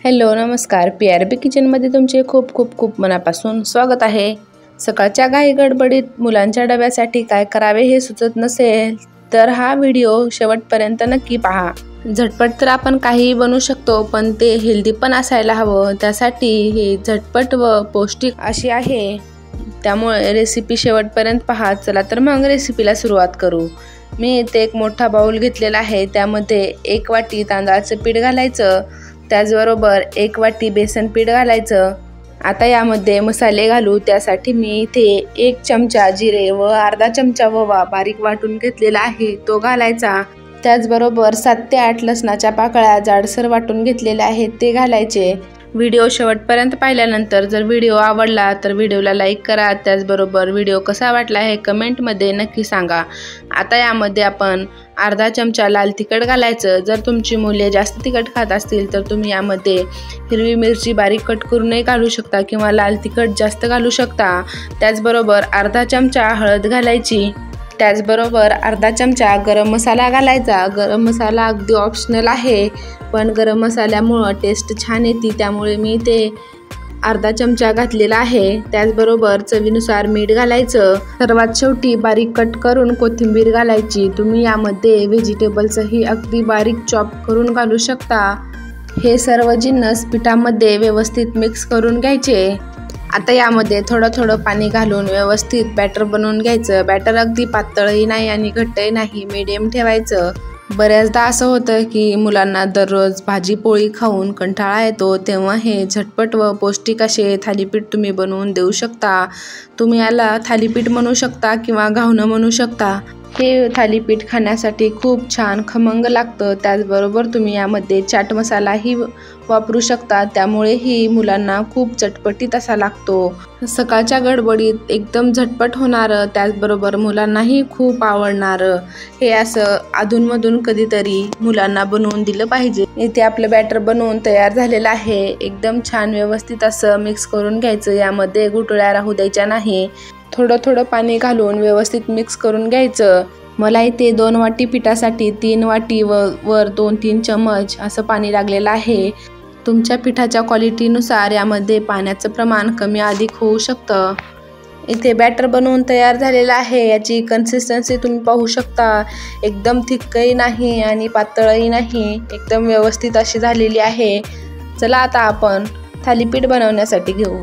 Hello नमस्कार. PRB किचनमध्ये तुमचे खूप खूप खूप मनापासून स्वागत आहे. सकाळच्या घाई गडबडीत मुलांच्या डब्यासाठी काय करावे हे सुचत नसेल तर हा व्हिडिओ शेवटपर्यंत नक्की पहा. झटपट तर आपण काहीही बनवू शकतो, पण ते हेल्दी पण असायला हवं. त्यासाठी हे झटपट व पौष्टिक अशी आहे, त्यामुळे रेसिपी शेवटपर्यंत पहा. चला तर मग रेसिपीला सुरुवात करू. मी इथे एक मोठा बाउल घेतलेला आहे. त्यामध्ये 1 वाटी तांदळाचं पीठ घालायचं, त्याचबरोबर 1 वाटी बेसन पीठ घालायचं. आता यामध्ये मसाले घालू. त्यासाठी मी इथे 1 चमचा जिरे व अर्धा चमचा ओवा बारीक वाटून घेतलेला आहे तो घालायचा. त्याचबरोबर 7 ते 8 लसणाच्या पाकळ्या जाडसर वाटून घेतलेल्या आहेत ते घालायचे. व्हिडिओ शेवटपर्यंत पाहिल्यानंतर जर व्हिडिओ आवडला तर व्हिडिओला लाईक करा. त्याचबरोबर व्हिडिओ कसा वाटला हे कमेंटमध्ये नक्की सांगा. आता यामध्ये आपण अर्धा चमचा लाल तिखट घालायचं. जर तुमची मुले जास्त तिखट खात असतील तर तुम्ही यामध्ये हिरवी मिरची बारीक कट करूनही घालू शकता किंवा लाल तिखट जास्त घालू शकता. त्याचबरोबर अर्धा चमचा हळद घालायची. त्याचबरोबर अर्धा चमचा गरम मसाला घालायचा. गरम मसाला अगदी ऑप्शनल आहे, पण गरम मसाल्यामुळं टेस्ट छान येते, त्यामुळे मी ते अर्धा चमचा घातलेला आहे. त्याचबरोबर चवीनुसार मीठ घालायचं. सर्वात शेवटी बारीक कट करून कोथिंबीर घालायची. तुम्ही यामध्ये व्हेजिटेबल्सही अगदी बारीक चॉप करून घालू शकता. हे सर्व जिन्नस पिठामध्ये व्यवस्थित मिक्स करून घ्यायचे. आता यामध्ये थोडं पाणी घालून व्यवस्थित बॅटर बनवून घ्यायचं. बॅटर अगदी पातळही नाही आणि घट्टही नाही, मीडियम ठेवायचं. बऱ्याचदा असं होतं की मुलांना दररोज भाजी पोळी खाऊन कंटाळा येतो, तेव्हा हे झटपट व पौष्टिक असे थालीपीठ तुम्ही बनवून देऊ शकता. तुम्ही याला थालीपीठ म्हणू शकता किंवा घावणं म्हणू शकता. हे थालीपीठ खाण्यासाठी खूप छान खमंग लागतं. त्याचबरोबर तुम्ही यामध्ये चाट मसालाही वापरू शकता, त्यामुळेही मुलांना खूप चटपटीत असा लागतो. सकाळच्या गडबडीत एकदम झटपट होणारं, त्याचबरोबर मुलांनाही खूप आवडणारं हे असं अधूनमधून कधीतरी मुलांना बनवून दिलं पाहिजे. इथे आपलं बॅटर बनवून तयार झालेलं आहे. एकदम छान व्यवस्थित असं मिक्स करून घ्यायचं. यामध्ये गुठळ्या राहू द्यायच्या नाही. थोडं पाणी घालून व्यवस्थित मिक्स करून घ्यायचं. मला इथे 2 वाटी पिठासाठी 3 वाटी वर 2-3 चमच असं पाणी लागलेलं आहे. तुमच्या पिठाच्या क्वालिटीनुसार यामध्ये पाण्याचं प्रमाण कमी अधिक होऊ शकतं. इथे बॅटर बनवून तयार झालेलं आहे. याची कन्सिस्टन्सी तुम्ही पाहू शकता. एकदम थिकही नाही आणि पातळही नाही, एकदम व्यवस्थित अशी झालेली आहे. चला आता आपण थालीपीठ बनवण्यासाठी घेऊ.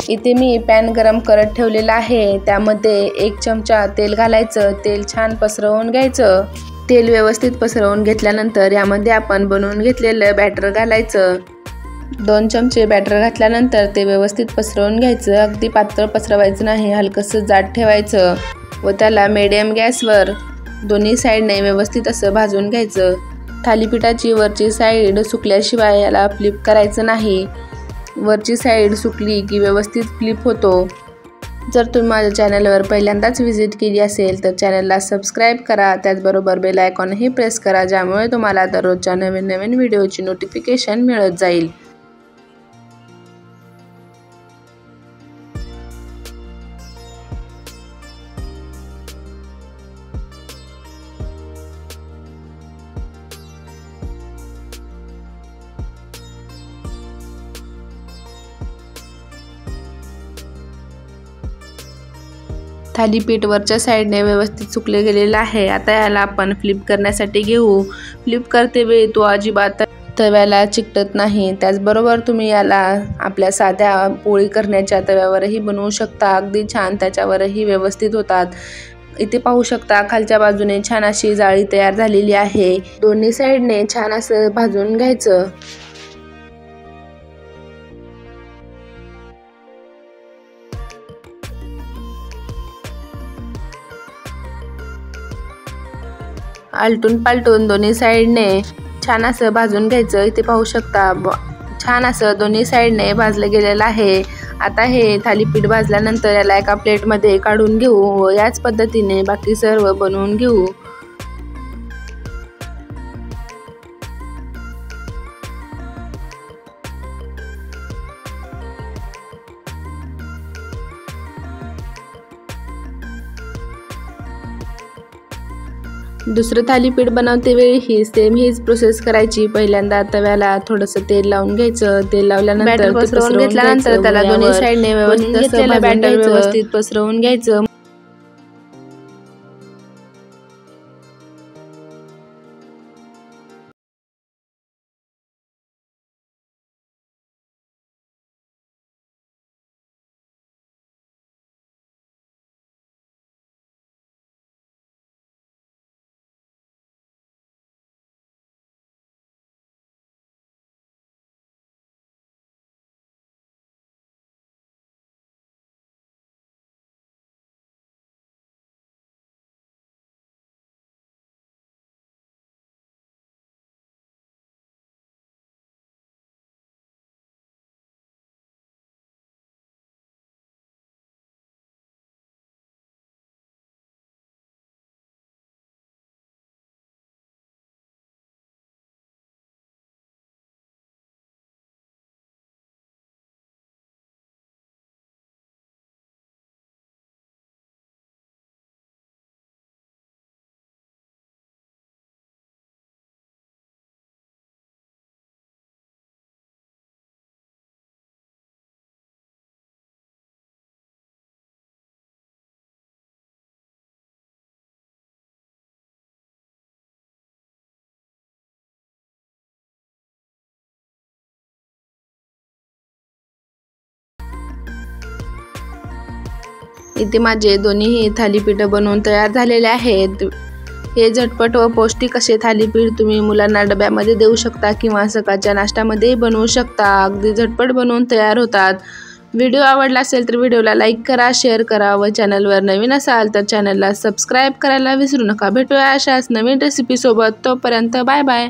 इथे मी पॅन गरम करत ठेवलेला आहे. त्यामध्ये 1 चमचा तेल घालायचं. तेल छान पसरवून घ्यायचं. तेल व्यवस्थित पसरवून घेतल्यानंतर यामध्ये आपण बनवून घेतलेलं बॅटर घालायचं. 2 चमचे बॅटर घातल्यानंतर ते व्यवस्थित पसरवून घ्यायचं. अगदी पातळ पसरवायचं नाही, हलकंसं जाड ठेवायचं व त्याला मीडियम गॅसवर दोन्ही साईडने व्यवस्थित असं भाजून घ्यायचं. थालीपीठाची वरची साईड सुकल्याशिवाय याला फ्लिप करायचं नाही. वरची साईड सुकली की व्यवस्थित फ्लिप होतो. जर तुम्ही माझ्या चॅनलवर पहिल्यांदाच व्हिजिट केली असेल तर चॅनलला सबस्क्राईब करा. त्याचबरोबर बेल आयकॉनही प्रेस करा, ज्यामुळे तुम्हाला दररोजच्या नवीन व्हिडिओची नोटिफिकेशन मिळत जाईल. थालीपीठ वरच्या साईडने व्यवस्थित सुकले गेलेलं आहे. आता याला आपण फ्लिप करण्यासाठी घेऊ. फ्लिप करते वेळी तो अजिबात तव्याला चिकटत नाही. त्याचबरोबर तुम्ही याला आपल्या साध्या पोळी करण्याच्या तव्यावरही बनवू शकता. अगदी छान त्याच्यावरही व्यवस्थित होतात. इथे पाहू शकता खालच्या बाजूने छान अशी जाळी तयार झालेली आहे. दोन्ही साईडने छान असं भाजून घ्यायचं. आलटून पालटून दोन्ही साईडने छान असं भाजून घ्यायचं. इथे पाहू शकता छान असं दोन्ही साईडने भाजलं गेलेलं आहे. आता हे थालीपीठ भाजल्यानंतर याला एका प्लेटमध्ये काढून घेऊ व याच पद्धतीने बाकी सर्व बनवून घेऊ. दुसरं थालीपीठ बनवते वेळी ही सेम हीच प्रोसेस करायची। पहिल्यांदा तव्याला थोडंसं तेल लावून घ्यायचं। तेल लावल्यानंतर पसरवून घेतल्यानंतर त्याला दोन्ही साइडने व्यवस्थित पसरवून घ्यायचं। इथे माझे दोन्ही थालीपीठ बनवून तयार झालेले आहेत। हे झटपट व पौष्टिक असे थालीपीठ तुम्ही मुलांना डब्यामध्ये देऊ शकता किंवा सकाळच्या नाश्त्यामध्ये बनवू शकता। अगदी झटपट बनवून तयार होतात। व्हिडिओ आवडला असेल तर व्हिडिओला लाईक करा, शेअर करा व चॅनलवर नवीन असाल तर चॅनलला सबस्क्राईब करायला विसरू नका। भेटूया अशाच नवीन रेसिपी सोबत। तोपर्यंत बाय बाय।